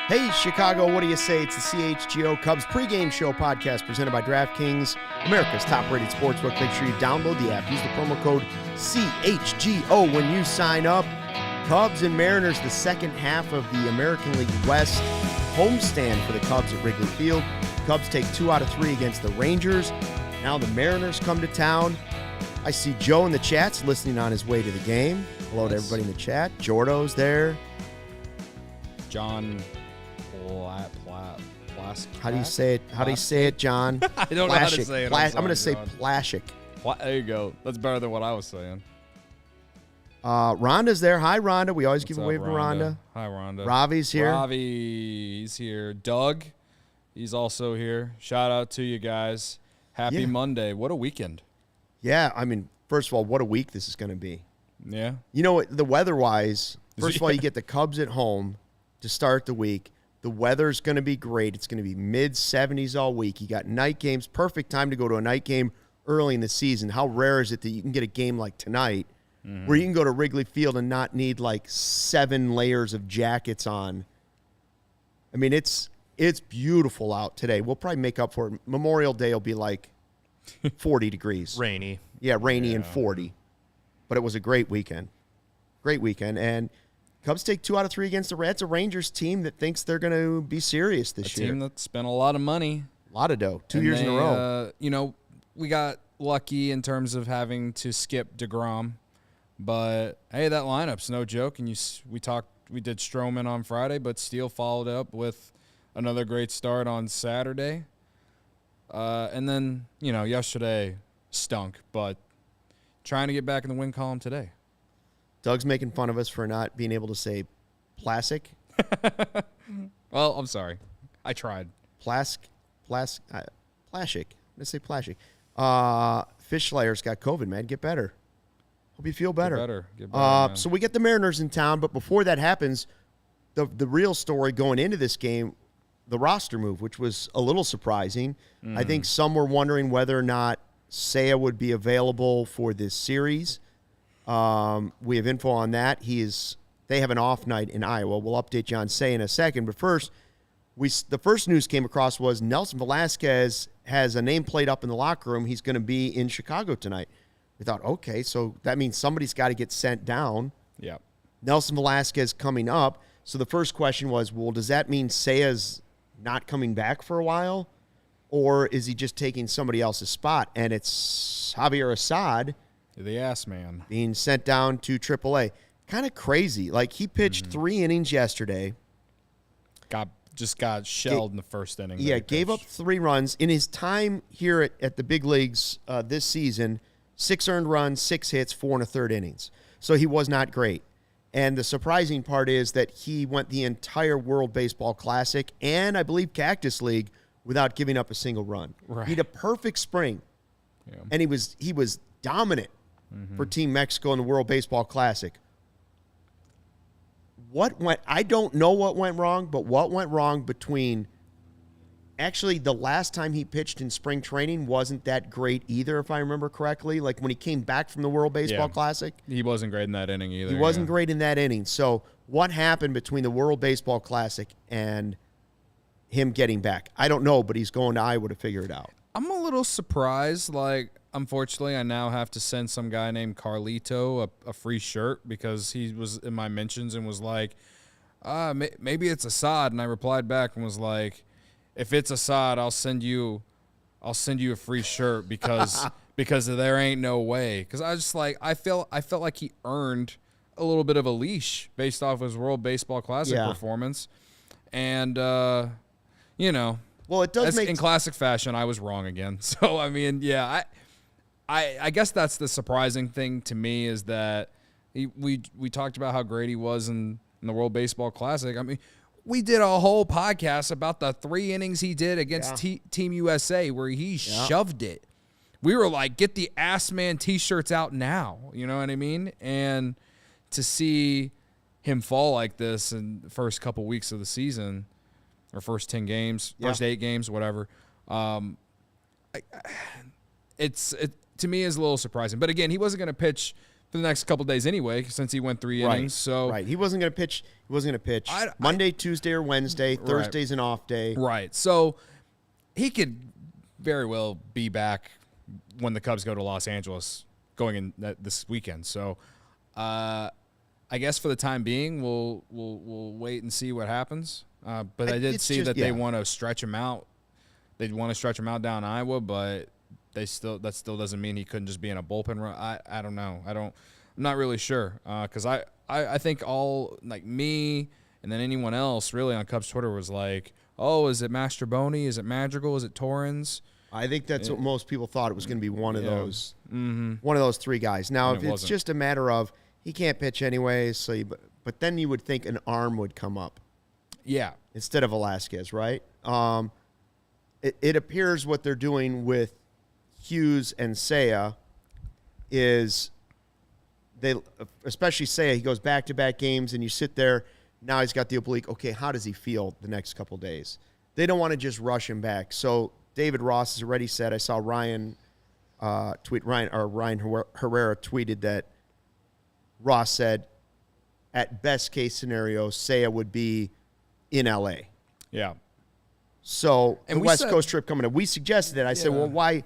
Hey, Chicago, what do you say? It's the CHGO Cubs pregame show podcast presented by DraftKings, America's top-rated sportsbook. Make sure you download the app. Use the promo code CHGO when you sign up. Cubs and Mariners, the second half of the American League West homestand for the Cubs at Wrigley Field. Cubs take 2 out of 3 against the Rangers. Now the Mariners come to town. I see Joe in the chats listening on his way to the game. Hello to everybody in the chat. Jordo's there. John... How do you say it? How do you say it, John? I don't know how to say it. I'm going to say Plashik. There you go. That's better than what I was saying. Rhonda's there. Hi, Rhonda. We always give a wave to Rhonda. Hi, Rhonda. Ravi's here. Ravi's here. Doug, he's also here. Shout out to you guys. Happy Monday. What a weekend. Yeah, I mean, first of all, what a week this is going to be. Yeah. You know, the weather-wise, first of all, you get the Cubs at home to start the week. The weather's going to be great. It's going to be mid-70s all week. You got night games. Perfect time to go to a night game early in the season. How rare is it that you can get a game like tonight where you can go to Wrigley Field and not need like 7 layers of jackets on? I mean, it's beautiful out today. We'll probably make up for it. Memorial Day will be like 40 degrees. Rainy. Yeah, rainy and 40. But it was a great weekend. Great weekend. And Cubs take 2 out of 3 against the Reds, a Rangers team that thinks they're going to be serious this year. A team that spent a lot of money. A lot of dough. 2 years in a row. You know, we got lucky in terms of having to skip DeGrom. But, hey, that lineup's no joke. And we did Stroman on Friday, but Steele followed up with another great start on Saturday. And then, you know, yesterday stunk, but trying to get back in the win column today. Doug's making fun of us for not being able to say Plasic. Well, I'm sorry. I tried. Plasic. Let's say Plasic. Fischleier's got COVID, man. Get better. Hope you feel better. Get better, so we get the Mariners in town, but before that happens, the real story going into this game, the roster move, which was a little surprising. I think some were wondering whether or not Seiya would be available for this series. We have info on that. They have an off night in Iowa. We'll update you on Seiya in a second. But first, the first news came across was Nelson Velasquez has a nameplate up in the locker room. He's going to be in Chicago tonight. We thought, okay, so that means somebody's got to get sent down. Yeah. Nelson Velasquez coming up. So the first question was, well, does that mean Seiya's not coming back for a while? Or is he just taking somebody else's spot? And it's Javier Assad, the ass man, being sent down to AAA. Kind of crazy. Like, he pitched 3 innings yesterday. Just got shelled in the first inning. Yeah, gave up 3 runs. In his time here at the big leagues this season, 6 earned runs, 6 hits, 4 1/3 innings. So he was not great. And the surprising part is that he went the entire World Baseball Classic and, I believe, Cactus League without giving up a single run. Right. He had a perfect spring. Yeah. And he was dominant for Team Mexico in the World Baseball Classic. I don't know what went wrong, but what went wrong between actually the last time he pitched in spring training wasn't that great either, if I remember correctly. Like when he came back from the World Baseball Classic. He wasn't great in that inning either. He wasn't great in that inning. So what happened between the World Baseball Classic and him getting back? I don't know, but he's going to Iowa to figure it out. I'm a little surprised. Like, unfortunately, I now have to send some guy named Carlito a free shirt because he was in my mentions and was like, maybe it's Assad. And I replied back and was like, if it's Assad, I'll send you a free shirt because there ain't no way. Because I just like I felt like he earned a little bit of a leash based off his World Baseball Classic performance, and you know, Well, it does make in classic fashion. I was wrong again. So I mean, yeah, I guess that's the surprising thing to me is that we talked about how great he was in the World Baseball Classic. I mean, we did a whole podcast about the 3 innings he did against Team USA where he shoved it. We were like, get the Ass Man T-shirts out now. You know what I mean? And to see him fall like this in the first couple weeks of the season, or first 10 games, first 8 games, whatever, to me is a little surprising. But again, he wasn't going to pitch for the next couple of days anyway, since he went 3 innings. So he wasn't going to pitch. He wasn't going to pitch Monday, Tuesday, or Wednesday. Thursday's an off day. Right. So he could very well be back when the Cubs go to Los Angeles going in this weekend. So I guess for the time being, we'll wait and see what happens. But I did see that they want to stretch him out. They want to stretch him out down Iowa, but that still doesn't mean he couldn't just be in a bullpen run. I don't know. I'm not really sure because I think all like me and then anyone else really on Cubs Twitter was like, oh, is it Mastroboni? Is it Madrigal? Is it Torrens? I think that's what most people thought it was going to be one of those, one of those 3 guys. Now, if it's just a matter of he can't pitch anyways, so but then you would think an arm would come up, instead of Velasquez, right? It appears what they're doing with Hughes and Seiya is they, especially Seiya, he goes back-to-back games, and you sit there. Now he's got the oblique. Okay, how does he feel the next couple days? They don't want to just rush him back, so. David Ross has already said, I saw Ryan Herrera tweeted that Ross said, at best case scenario, Seiya would be in L.A. Yeah. So the West Coast trip coming up, we suggested it. I said, well, why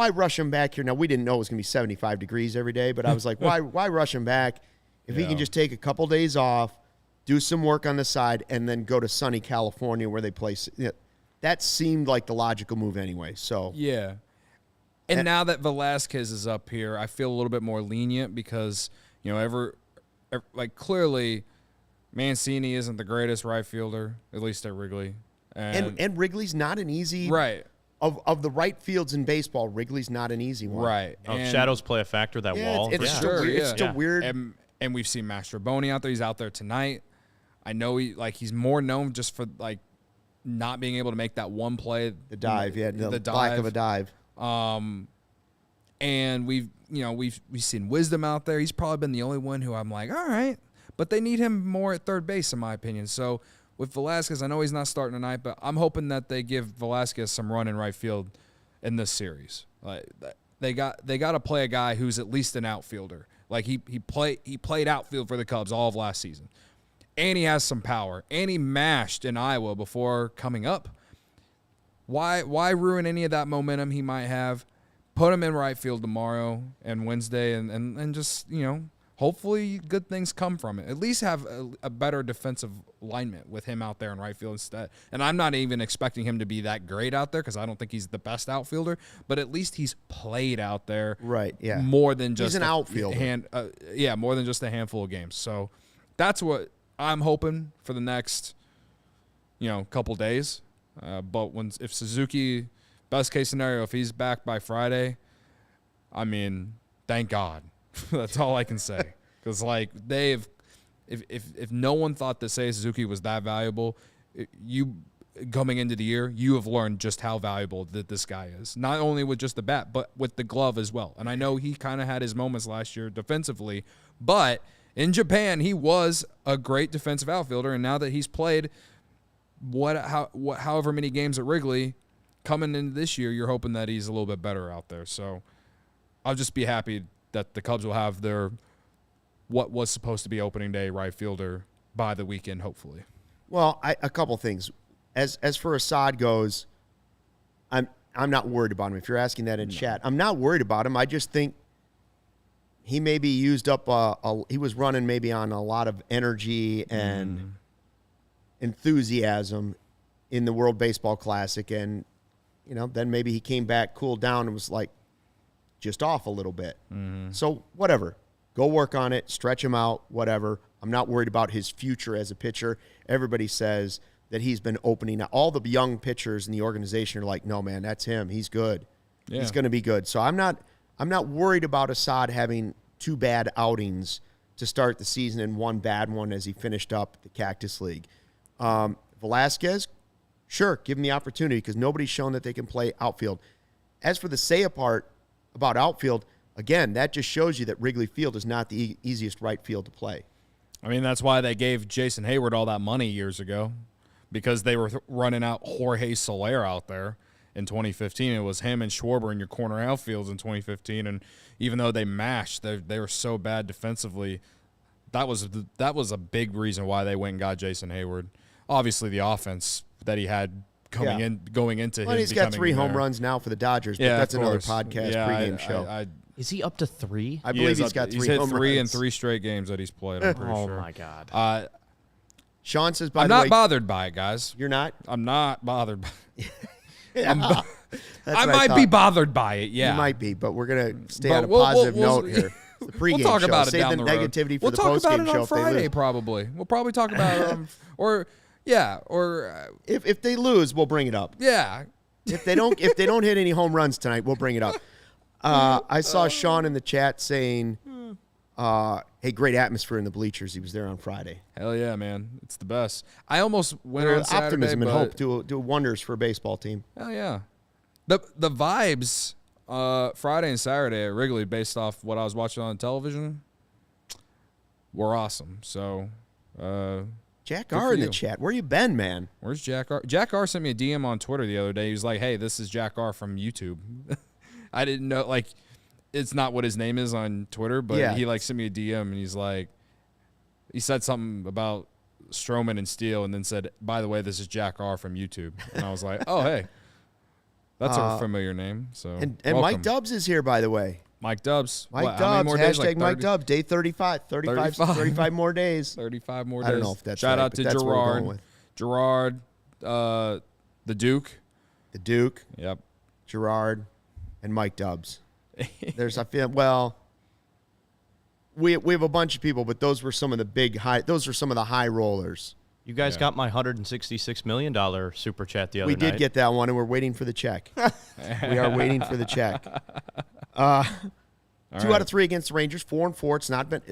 rush him back here? Now, we didn't know it was going to be 75 degrees every day, but I was like, why rush him back if he can just take a couple days off, do some work on the side, and then go to sunny California where they play that seemed like the logical move anyway. So yeah. And now that Velasquez is up here, I feel a little bit more lenient because, like clearly Mancini isn't the greatest right fielder, at least at Wrigley. And Wrigley's not an easy right. Of the right fields in baseball, Wrigley's not an easy one. Right. Shadows play a factor, that wall. It's still weird. And we've seen Mastroboni out there. He's out there tonight. I know he's more known just for like not being able to make that one play, the dive, the lack of a dive. And we've seen Wisdom out there. He's probably been the only one who I'm like, all right, but they need him more at third base, in my opinion. So with Velasquez, I know he's not starting tonight, but I'm hoping that they give Velasquez some run in right field in this series. Like they got to play a guy who's at least an outfielder. Like he played outfield for the Cubs all of last season. And he has some power. And he mashed in Iowa before coming up. Why ruin any of that momentum he might have? Put him in right field tomorrow and Wednesday and just, hopefully good things come from it. At least have a better defensive alignment with him out there in right field instead. And I'm not even expecting him to be that great out there because I don't think he's the best outfielder, but at least he's played out there more than just an outfielder. More than just a handful of games. So that's what I'm hoping for the next, couple days. But if Suzuki, best case scenario, if he's back by Friday, I mean, thank God. That's all I can say. Because if no one thought that Seiya Suzuki was that valuable, coming into the year, you have learned just how valuable that this guy is. Not only with just the bat, but with the glove as well. And I know he kind of had his moments last year defensively, but in Japan, he was a great defensive outfielder, and now that he's played however many games at Wrigley, coming into this year, you're hoping that he's a little bit better out there. So I'll just be happy that the Cubs will have their what was supposed to be opening day right fielder by the weekend, hopefully. Well, a couple things. As for Assad goes, I'm not worried about him. If you're asking that in chat, I'm not worried about him. I just think he maybe used up he was running maybe on a lot of energy and enthusiasm in the World Baseball Classic, and then maybe he came back, cooled down, and was like just off a little bit. So whatever, go work on it, stretch him out, whatever. I'm not worried about his future as a pitcher. Everybody says that he's been opening. All the young pitchers in the organization are like, no, man, that's him. He's good. Yeah. He's going to be good. So I'm not worried about Assad having 2 bad outings to start the season and 1 bad one as he finished up the Cactus League. Velasquez, sure, give him the opportunity because nobody's shown that they can play outfield. As for the Seiya part about outfield, again, that just shows you that Wrigley Field is not the easiest right field to play. I mean, that's why they gave Jason Hayward all that money years ago, because they were running out Jorge Soler out there in 2015. It was him and Schwarber in your corner outfields in 2015, and even though they mashed, they were so bad defensively. That was a big reason why they went and got Jason Hayward. Obviously, the offense that he had going into him. He's got 3 home runs now for the Dodgers, but that's another podcast pregame show. Is he up to 3? I believe he's got 3 home runs. He's hit 3 in 3 straight games that he's played, I'm pretty sure. Oh, my God. Sean says, I'm not bothered by it, guys. You're not? I'm not bothered by it. Yeah. I might be bothered by it, yeah. You might be, but we're going to stay on a positive note here. The pregame we'll talk show. about it Save down the the road. negativity for we'll the postgame show. postgame show. We'll talk about it on Friday, probably. We'll probably talk about if they lose, we'll bring it up. Yeah. If they don't hit any home runs tonight, we'll bring it up. I saw Sean in the chat saying, hey, great atmosphere in the bleachers. He was there on Friday. Hell yeah, man. It's the best. I almost went on Saturday, optimism and but hope do wonders for a baseball team. Hell yeah. The vibes Friday and Saturday at Wrigley, based off what I was watching on television, were awesome. So, Jack R in the chat. Where you been, man? Where's Jack R? Jack R sent me a DM on Twitter the other day. He was like, hey, this is Jack R from YouTube. I didn't know, like, it's not what his name is on Twitter, but he, like, sent me a DM, and he's like, he said something about Stroman and Steele, and then said, by the way, this is Jack R from YouTube. And I was like, oh, hey. That's a familiar name. So and Mike Dubs is here, by the way. Mike Dubs. Mike Dubs. Hashtag Mike Dubs. Day 35. 35 more days. 35 more days. I don't know if that's Shout right, out to Gerard. Gerard, the Duke. The Duke. Yep. Gerard and Mike Dubs. We have a bunch of people, but those were some of the high rollers. You guys got my $166 million super chat the other night. We did get that one, and we're waiting for the check. We are waiting for the check. 2 out of 3 against the Rangers, 4-4. It's not been.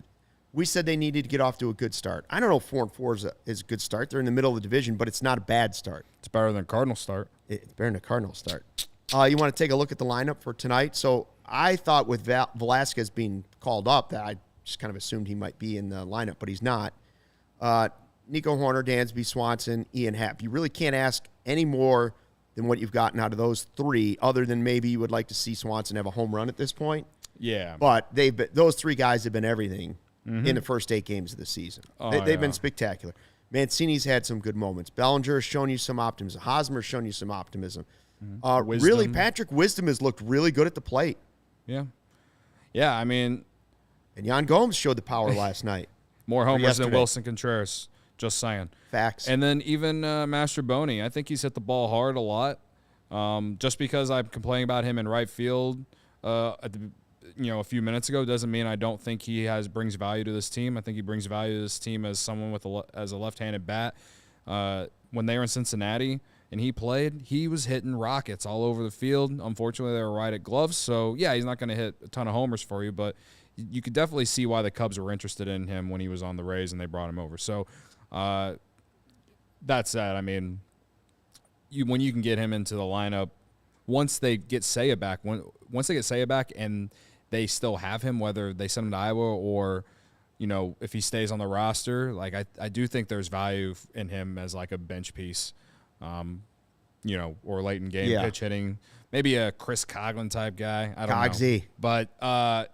We said they needed to get off to a good start. I don't know if 4-4 is a good start. They're in the middle of the division, but it's not a bad start. It's better than a Cardinal start. It's better than a Cardinal start. You want to take a look at the lineup for tonight? So I thought with Velasquez being called up that I just kind of assumed he might be in the lineup, but he's not. Nico Horner, Dansby, Swanson, Ian Happ. You really can't ask any more than what you've gotten out of those 3, other than maybe you would like to see Swanson have a home run at this point. Yeah. But those 3 guys have been everything in the first 8 games of the season. They've been spectacular. Mancini's had some good moments. Bellinger has shown you some optimism. Hosmer's shown you some optimism. Really, Patrick Wisdom has looked really good at the plate. Yeah. Yeah, I mean. And Yan Gomes showed the power last night. More homers than Wilson Contreras. Just saying. Facts. And then even Master Boney, I think he's hit the ball hard a lot. Just because I'm complaining about him in right field a few minutes ago doesn't mean I don't think he brings value to this team. I think he brings value to this team as someone with as a left-handed bat. When they were in Cincinnati and he played, he was hitting rockets all over the field. Unfortunately, they were right at gloves. So, yeah, he's not going to hit a ton of homers for you, but you could definitely see why the Cubs were interested in him when he was on the Rays and they brought him over. So, that said, I mean, when you can get him into the lineup, once they get Seiya back, and they still have him, whether they send him to Iowa or, if he stays on the roster, like I do think there's value in him as like a bench piece, or late in game pitch hitting, maybe a Chris Coghlan type guy. I don't know. But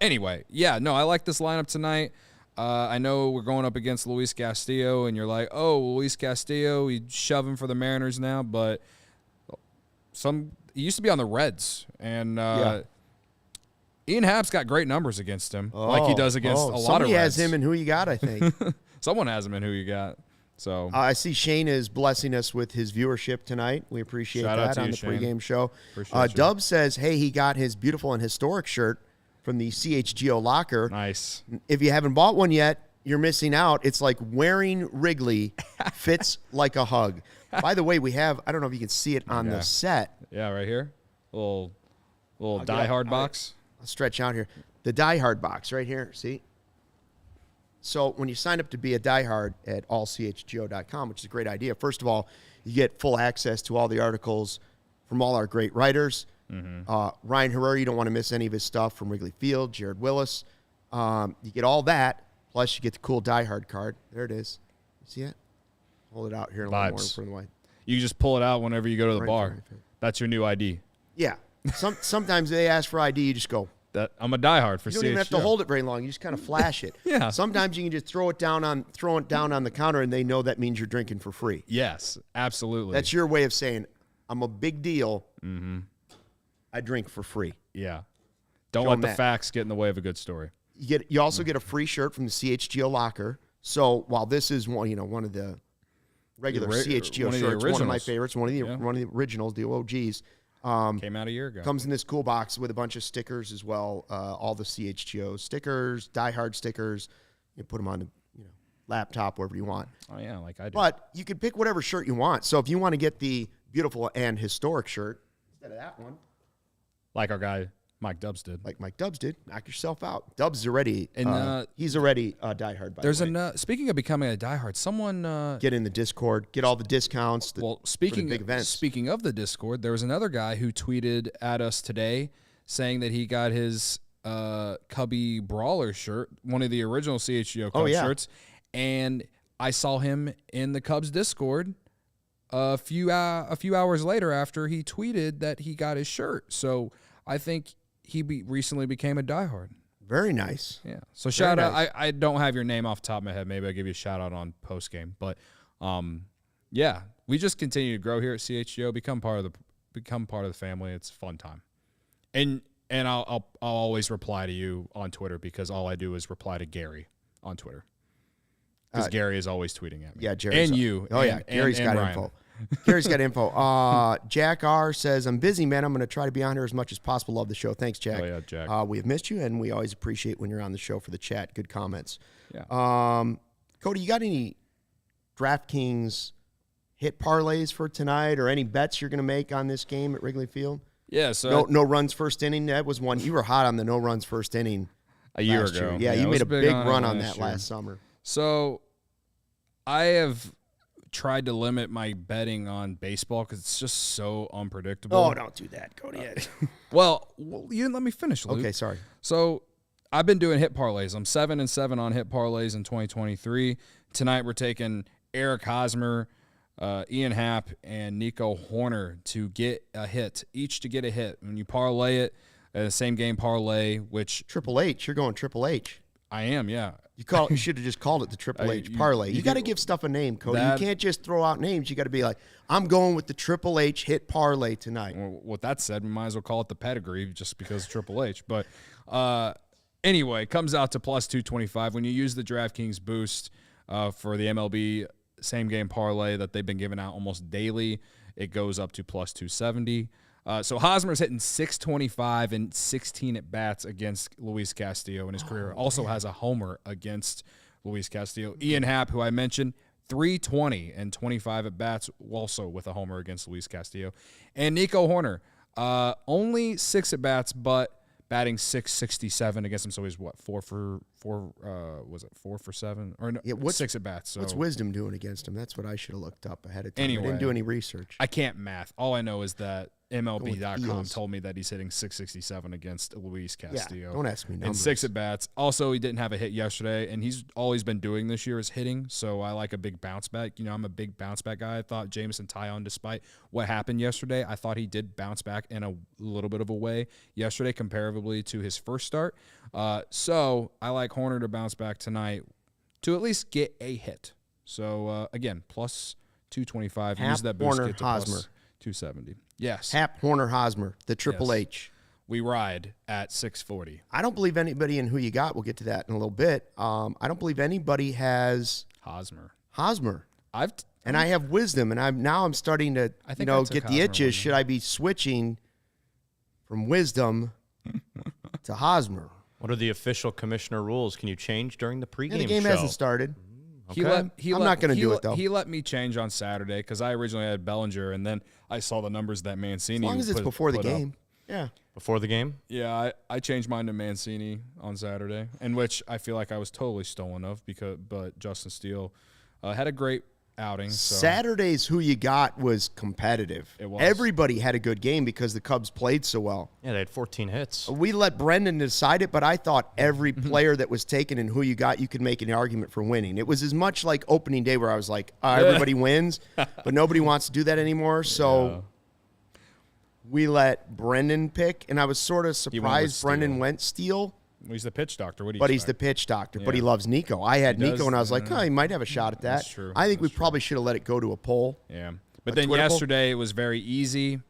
anyway, I like this lineup tonight. I know we're going up against Luis Castillo, and you're like, oh, Luis Castillo, he's shoving for the Mariners now, but he used to be on the Reds, and Ian Happ's got great numbers against him, like he does against a lot of Reds. Somebody has him in Who You Got, I think. Someone has him in Who You Got. So I see Shane is blessing us with his viewership tonight. We appreciate that on the pregame show. Dub says, hey, he got his beautiful and historic shirt from the CHGO locker. Nice. If you haven't bought one yet, you're missing out. It's like wearing Wrigley fits like a hug. By the way, we have, I don't know if you can see it on the set. Yeah, right here. Little Die Hard box. I'll stretch out here. The Die Hard box right here. See? So when you sign up to be a diehard at allchgo.com, which is a great idea, first of all, you get full access to all the articles from all our great writers. Ryan Herrera, you don't want to miss any of his stuff from Wrigley Field, Jared Willis. You get all that, plus you get the cool diehard card. There it is. You see it? Hold it out here a little more in front of the white. You just pull it out whenever you go to the bar. That's your new ID. Yeah. Sometimes they ask for ID, you just go. I'm a diehard for CHGO. You don't even have to hold it very long. You just kind of flash it. Yeah. Sometimes you can just throw it down on the counter, and they know that means you're drinking for free. Yes, absolutely. That's your way of saying, I'm a big deal. I drink for free. Yeah. Don't let the facts get in the way of a good story. You also get a free shirt from the CHGO locker. So while this is one of the regular CHGO shirts, one of my favorites, one of the originals, the OGs. Came out a year ago. Comes in this cool box with a bunch of stickers as well. All the CHGO stickers, diehard stickers. You put them on the laptop, wherever you want. Oh yeah, like I do. But you can pick whatever shirt you want. So if you want to get the beautiful and historic shirt instead of that one, like our guy Mike Dubs did. Like Mike Dubs did, knock yourself out. Dubs is already, he's already a diehard. There's speaking of becoming a diehard, someone get in the Discord, get all the discounts. Speaking for the big events. Speaking of the Discord, there was another guy who tweeted at us today saying that he got his Cubby Brawler shirt, one of the original CHGO Cubs shirts, and I saw him in the Cubs Discord a few hours later after he tweeted that he got his shirt. So I think he recently became a diehard. Very nice. Yeah. So shout out. I don't have your name off the top of my head. Maybe I'll give you a shout out on post game. But yeah, we just continue to grow here at CHGO. Become part of the family. It's a fun time. And I'll always reply to you on Twitter because all I do is reply to Gary on Twitter. Because Gary is always tweeting at me. Yeah, Jerry. And you. Oh, yeah. Gary's got info. Gary's got info. Jack R. says, I'm busy, man. I'm going to try to be on here as much as possible. Love the show. Thanks, Jack. Oh, yeah, Jack. We have missed you, and we always appreciate when you're on the show for the chat. Good comments. Yeah. Cody, you got any DraftKings hit parlays for tonight or any bets you're going to make on this game at Wrigley Field? Yeah. So no runs first inning. That was one. You were hot on the no runs first inning a year ago. Yeah, you made a big run on that last summer. So I have tried to limit my betting on baseball because it's just so unpredictable. Oh, don't do that, Cody. Well, you didn't let me finish, Luke. Okay, sorry. So I've been doing hit parlays. I'm 7-7 on hit parlays in 2023. Tonight we're taking Eric Hosmer, Ian Happ, and Nico Horner to get a hit, each to get a hit. When you parlay it, same game parlay, which Triple H, you're going Triple H. I am, yeah. You should have just called it the Triple H parlay. You got to give stuff a name, Cody. You can't just throw out names. You got to be like, I'm going with the Triple H hit parlay tonight. Well, with that said, we might as well call it the pedigree just because of Triple H. But anyway, it comes out to plus 225. When you use the DraftKings boost for the MLB same game parlay that they've been giving out almost daily, it goes up to plus 270. So Hosmer's hitting 625 and 16 at bats against Luis Castillo in his career. Also has a homer against Luis Castillo. Ian Happ, who I mentioned, 320 and 25 at bats, also with a homer against Luis Castillo. And Nico Horner, only 6 at bats, but batting .667 against him. So he's what, 4 for 7 or no, yeah, 6 at bats. So what's Wisdom doing against him? That's what I should have looked up ahead of time. Anyway, I didn't do any research. I can't math. All I know is that MLB.com told me that he's hitting .667 against Luis Castillo. Yeah, don't ask me numbers. And 6 at bats. Also, he didn't have a hit yesterday, and he's always been doing this year is hitting. So I like a big bounce back. You know, I'm a big bounce back guy. I thought Jameson Taillon, despite what happened yesterday, I thought he did bounce back in a little bit of a way yesterday, comparatively to his first start. So I like Horner to bounce back tonight to at least get a hit. So again, plus 225. Use that boost Horner, get to Hosmer. plus 270. Yes. Happ, Horner, Hosmer, the Triple H. We ride at 640. I don't believe anybody in who you got. We'll get to that in a little bit. I don't believe anybody has Hosmer. And I have Wisdom, and I'm starting to get the itches. Should I be switching from Wisdom to Hosmer? What are the official commissioner rules? Can you change during the pregame And the game show? hasn't started. Okay. I'm not gonna do it, though. He let me change on Saturday because I originally had Bellinger, and then I saw the numbers that Mancini. As long as it's before the put up. game. Yeah. Before the game? Yeah, I changed mine to Mancini on Saturday, in which I feel like I was totally stolen of but Justin Steele had a great outing. So. Saturday's Who You Got was competitive. It was. Everybody had a good game because the Cubs played so well. Yeah, they had 14 hits. We let Brendan decide it, but I thought every player that was taken in Who You Got, you could make an argument for winning. It was as much like opening day where I was like, everybody wins, but nobody wants to do that anymore. So we let Brendan pick, and I was sort of surprised Brendan went Steele. Well, he's the pitch doctor. What do you But he's the pitch doctor. But he loves Nico. I had Nico, and I was like, he might have a shot at that. That's true. I think we probably should have let it go to a poll. Yeah. But then yesterday it was very easy.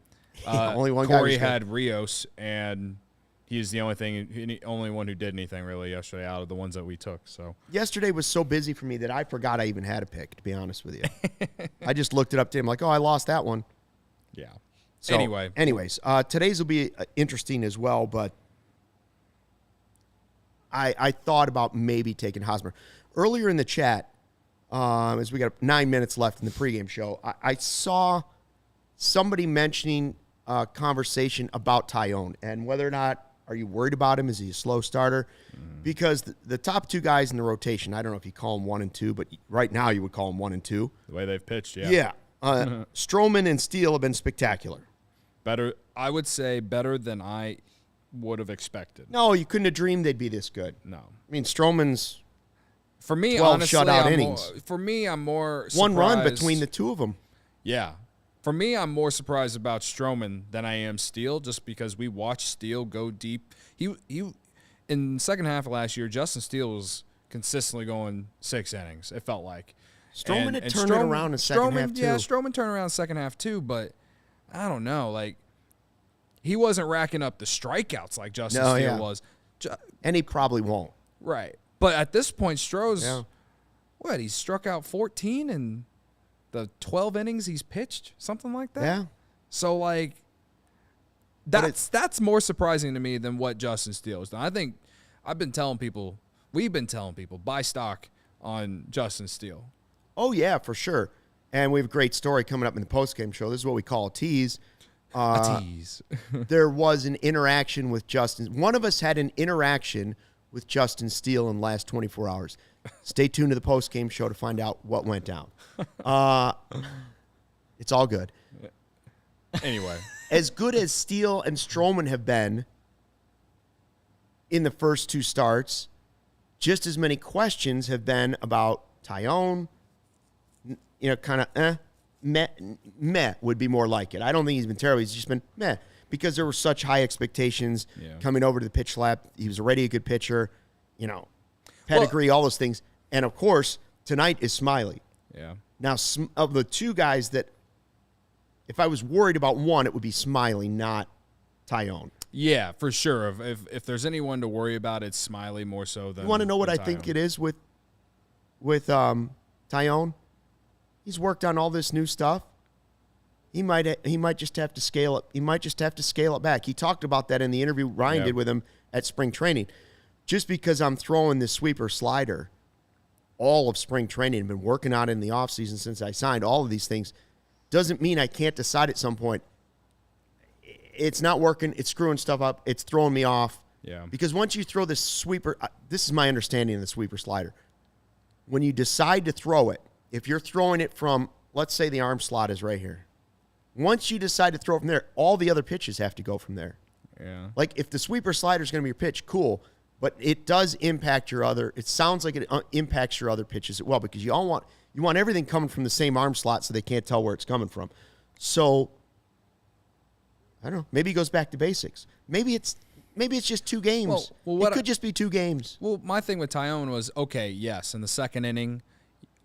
Only one guy Corey was good. had Rios, and he's the only one who did anything really yesterday out of the ones that we took. So Yesterday was so busy for me that I forgot I even had a pick, to be honest with you. I just looked it up to him like, I lost that one. yeah. So, anyways, today's will be interesting as well, but I thought about maybe taking Hosmer. Earlier in the chat, as we got 9 minutes left in the pregame show, I saw somebody mentioning a conversation about Tyone and whether or not are you worried about him? Is he a slow starter? Because the top two guys in the rotation, I don't know if you call them 1 and 2, but right now you would call them 1 and 2. The way they've pitched, yeah. Yeah. Stroman and Steele have been spectacular. Better, I would say better than I would have expected. No, you couldn't have dreamed they'd be this good. No. I mean, Stroman's For me, 12 honestly, shutout I'm innings. I'm more surprised. one run between the two of them. Yeah. For me, I'm more surprised about Stroman than I am Steele, just because we watched Steele go deep. He in the second half of last year, Justin Steele was consistently going 6 innings, it felt like. Stroman had turned it around in second half, too. Yeah, Stroman turned around second half, too, but I don't know. Like, he wasn't racking up the strikeouts like Justin Steele was. And he probably won't. Right. But at this point, Stroh's, he struck out 14 in the 12 innings he's pitched? Something like that? Yeah. So, like, that's more surprising to me than what Justin Steele has done. I think we've been telling people, buy stock on Justin Steele. Oh, yeah, for sure. And we have a great story coming up in the postgame show. This is what we call a tease. A tease. There was an interaction with Justin. One of us had an interaction with Justin Steele in the last 24 hours. Stay tuned to the postgame show to find out what went down. It's all good. Anyway. As good as Steele and Stroman have been in the first 2 starts, just as many questions have been about Tyone. Kind of meh would be more like it. I don't think he's been terrible. He's just been meh because there were such high expectations coming over to the pitch lap. He was already a good pitcher, pedigree, all those things. And, of course, tonight is Smyly. Yeah. Now, of the 2 guys that, if I was worried about one, it would be Smyly, not Tyone. Yeah, for sure. If there's anyone to worry about, it's Smyly more so than. You want to know what I Tyone. think it is with Tyone? He's worked on all this new stuff. He might just have to scale it. He might just have to scale it back. He talked about that in the interview Ryan did with him at spring training. Just because I'm throwing this sweeper slider all of spring training and been working on it in the offseason since I signed all of these things doesn't mean I can't decide at some point it's not working, it's screwing stuff up, it's throwing me off. Yeah. Because once you throw this sweeper, this is my understanding of the sweeper slider. When you decide to throw it, if you're throwing it from, let's say the arm slot is right here. Once you decide to throw it from there, all the other pitches have to go from there. Yeah. Like if the sweeper slider is going to be your pitch, cool. But it does impact your other. It sounds like it impacts your other pitches as well because you want everything coming from the same arm slot so they can't tell where it's coming from. So I don't know. Maybe he goes back to basics. Maybe it's just 2 games. It could just be 2 games. Well, my thing with Tyone was yes, in the second inning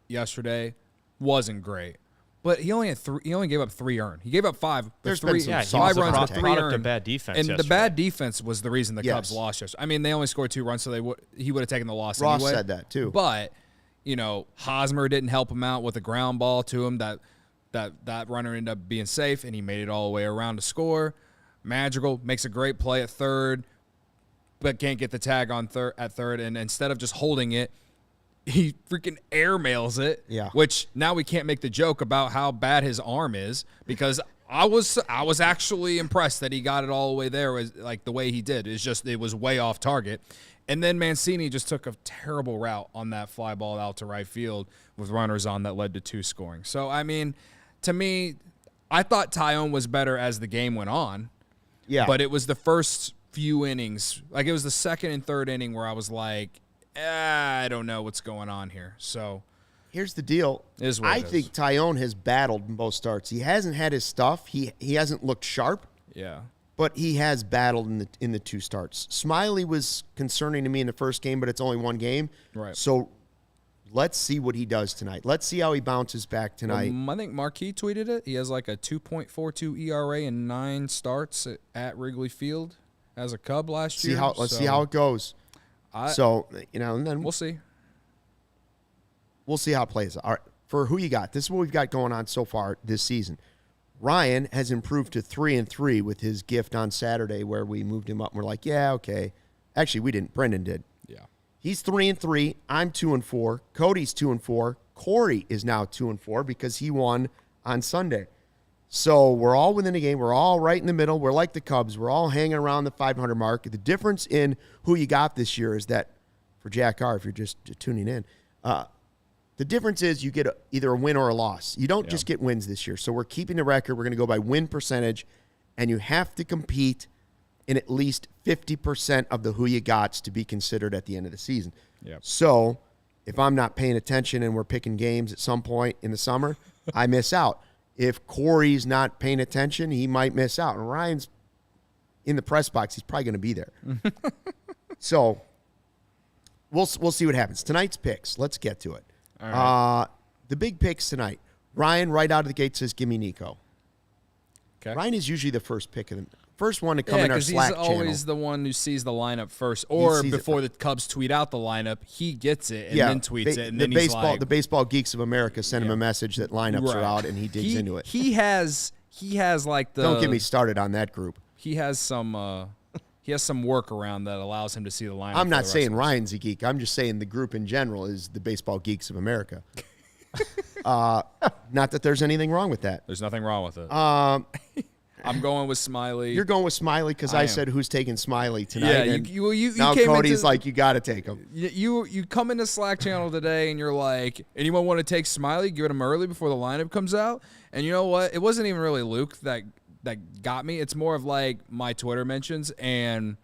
yesterday wasn't great. But he only gave up 3 earned. He gave up 5. There's 3, been some yeah, soft 5 runs with 3 product earned. of bad defense And yesterday. the bad defense was the reason the Yes. Cubs lost yesterday. I mean, they only scored 2 runs, so he would have taken the loss Ross anyway. said that too. But, Hosmer didn't help him out with a ground ball to him. That runner ended up being safe, and he made it all the way around to score. Madrigal makes a great play at third. but can't get the tag on at third, and instead of just holding it, he freaking airmails it. Yeah. Which now we can't make the joke about how bad his arm is, because I was actually impressed that he got it all the way there, was like the way he did. It's just it was way off target. And then Mancini just took a terrible route on that fly ball out to right field with runners on that led to 2 scoring. So I mean, to me, I thought Tyone was better as the game went on. Yeah. But it was the first few innings, like it was the second and third inning where I was like, I don't know what's going on here. So here's the deal. I think Tyone has battled in both starts. He hasn't had his stuff. He hasn't looked sharp. Yeah. But he has battled in the 2 starts. Smyly was concerning to me in the first game, but it's only 1 game. Right. So let's see what he does tonight. Let's see how he bounces back tonight. I think Marquis tweeted it. He has like a 2.42 ERA in 9 starts at Wrigley Field as a Cub last year. Let's see how it goes. And then we'll see. We'll see how it plays. All right, for who you got, this is what we've got going on so far this season. Ryan has improved to 3-3 with his gift on Saturday, where we moved him up. And we're like, yeah, okay. Actually, we didn't. Brendan did. Yeah. He's 3-3. I'm 2-4. Cody's 2-4. Corey is now 2-4 because he won on Sunday. So we're all within the game. We're all right in the middle. We're like the Cubs. We're all hanging around the 500 mark. The difference in who you got this year is that, for Jack R., if you're just tuning in, the difference is you get either a win or a loss. You don't just get wins this year. So we're keeping the record. We're going to go by win percentage, and you have to compete in at least 50% of the who you gots to be considered at the end of the season. Yep. So if I'm not paying attention and we're picking games at some point in the summer, I miss out. If Corey's not paying attention, he might miss out. And Ryan's in the press box. He's probably going to be there. So we'll see what happens. Tonight's picks. Let's get to it. All right. The big picks tonight. Ryan, right out of the gate, says, give me Nico. Okay. Ryan is usually the first pick, the first one to come in our Slack channel. He's always the one who sees the lineup first. Or before the Cubs tweet out the lineup, he gets it and then tweets it. And then the baseball geeks of America send him a message that lineups are out, and he digs into it. He has like the... Don't get me started on that group. He has some workaround that allows him to see the lineup. I'm not saying Ryan's a geek. I'm just saying the group in general is the baseball geeks of America. Not that there's anything wrong with that. There's nothing wrong with it. I'm going with Smyly. You're going with Smyly because I said who's taking Smyly tonight. Yeah, you now came Cody's like, you got to take him. You come in the Slack channel today and you're like, anyone want to take Smyly? Give it him early before the lineup comes out. And you know what? It wasn't even really Luke that got me. It's more of like my Twitter mentions and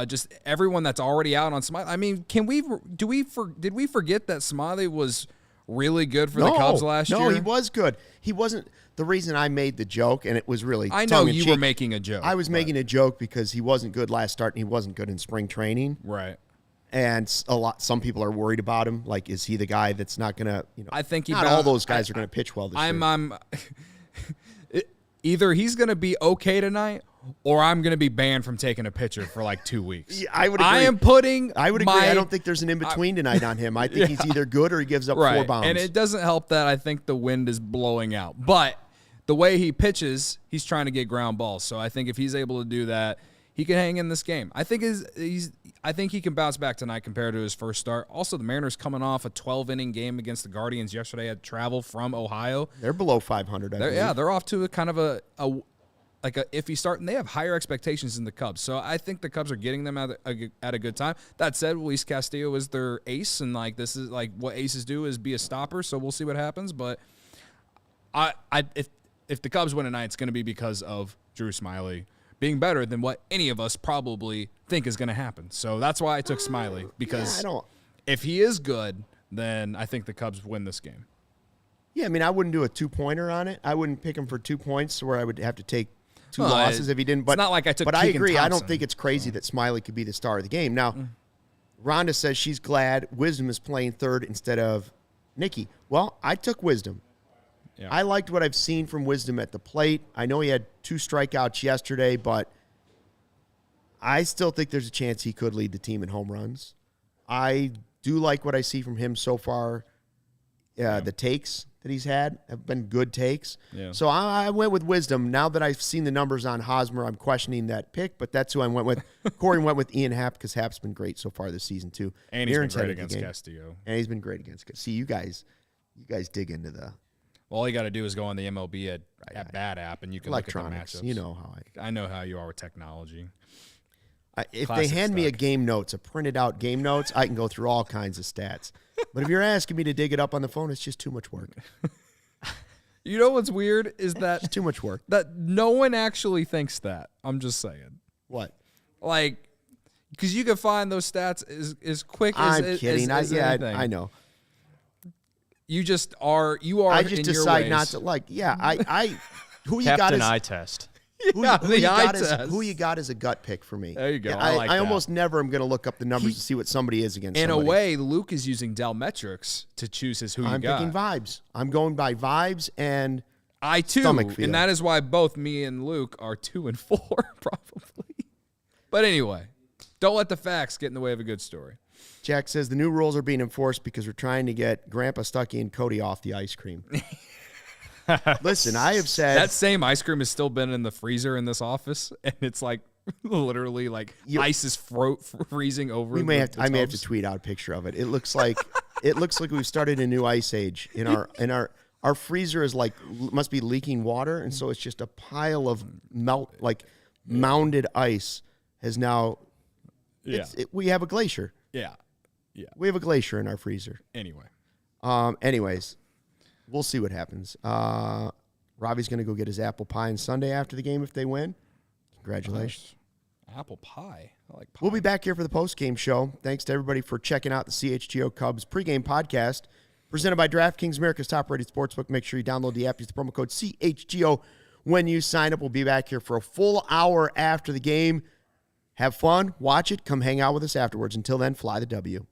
just everyone that's already out on Smyly. I mean, did we forget that Smyly was really good for the Cubs last year? No, he was good. He wasn't. The reason I made the joke, and it was really I know you were making a joke. I was making a joke because he wasn't good last start and he wasn't good in spring training. Right. And some people are worried about him. Like, is he the guy that's not going to, I think not all those guys are going to pitch well this year. Either he's going to be okay tonight or I'm going to be banned from taking a pitcher for like 2 weeks. Yeah, I would agree. I would agree. I don't think there's an in-between tonight on him. I think he's either good or he gives up 4 bombs. And it doesn't help that I think the wind is blowing out. But the way he pitches, he's trying to get ground balls. So I think if he's able to do that, he can hang in this game. I think he can bounce back tonight compared to his first start. Also, the Mariners coming off a 12-inning game against the Guardians yesterday, had travel from Ohio. They're below 500, I believe. Yeah, they're off to a kind of a iffy start, and they have higher expectations than the Cubs. So I think the Cubs are getting them at a good time. That said, Luis Castillo is their ace, and like this is like what aces do is be a stopper. So we'll see what happens. But if the Cubs win tonight, it's going to be because of Drew Smyly being better than what any of us probably think is going to happen. So that's why I took Smyly, because if he is good, then I think the Cubs win this game. Yeah, I mean, I wouldn't do a 2-pointer on it. I wouldn't pick him for 2 points where I would have to take 2 losses if he didn't. But it's not like I took But Keegan I agree. Thompson. I don't think it's crazy that Smyly could be the star of the game. Now, Rhonda says she's glad Wisdom is playing third instead of Nicky. Well, I took Wisdom. Yeah. I liked what I've seen from Wisdom at the plate. I know he had 2 strikeouts yesterday, but I still think there's a chance he could lead the team in home runs. I do like what I see from him so far. The takes, that he's had have been good takes. Yeah. So I went with wisdom. Now that I've seen the numbers on Hosmer, I'm questioning that pick, but that's who I went with. Corey went with Ian Happ because Happ's been great so far this season too. And he's Aaron's been had great a good against game. Castillo. And he's been great against Castillo. See, you guys dig into the All you got to do is go on the MLB at Bat app, and you can look at the electronics. matchups. You know how I know how you are with technology. if Classic they hand me a Stuck. game notes, a printed out game notes, I can go through all kinds of stats. But if you're asking me to dig it up on the phone, it's just too much work. You know what's weird is It's that too much work. no one actually thinks that. I'm just saying. What? Like, because you can find those stats as quick as I'm kidding. as anything. I know. You just are. You are. I just in your decide ways. not to like. Yeah, I. Who you got Captain is eye test. who, Yeah, who the you eye got is test. who you got is a gut pick for me. There you go. Yeah, I like that. almost never am going to look up the numbers to see what somebody is against. In somebody. a way, Luke is using Delmetrics to choose his who you I'm got. picking vibes. I'm going by vibes and I too, stomach feel. and that is why both me and Luke are 2 and 4 probably. But anyway, don't let the facts get in the way of a good story. Jack says the new rules are being enforced because we're trying to get Grandpa Stucky and Cody off the ice cream. Listen, I have said That same ice cream has still been in the freezer in this office, and it's like literally like ice is freezing over. we may the, have the I may have to tubs. tweet out a picture of it. It looks like we've started a new ice age in our freezer is like must be leaking water, and so it's just a pile of mounded ice has now. Yeah. We have a glacier. Yeah. We have a glacier in our freezer. Anyway, Anyways, we'll see what happens. Robbie's going to go get his apple pie on Sunday after the game if they win. Congratulations. apple pie. I like pie. We'll be back here for the post-game show. Thanks to everybody for checking out the CHGO Cubs pregame podcast presented by DraftKings, America's top-rated sportsbook. Make sure you download the app. Use the promo code CHGO when you sign up. We'll be back here for a full hour after the game. Have fun. Watch it. Come hang out with us afterwards. Until then, fly the W.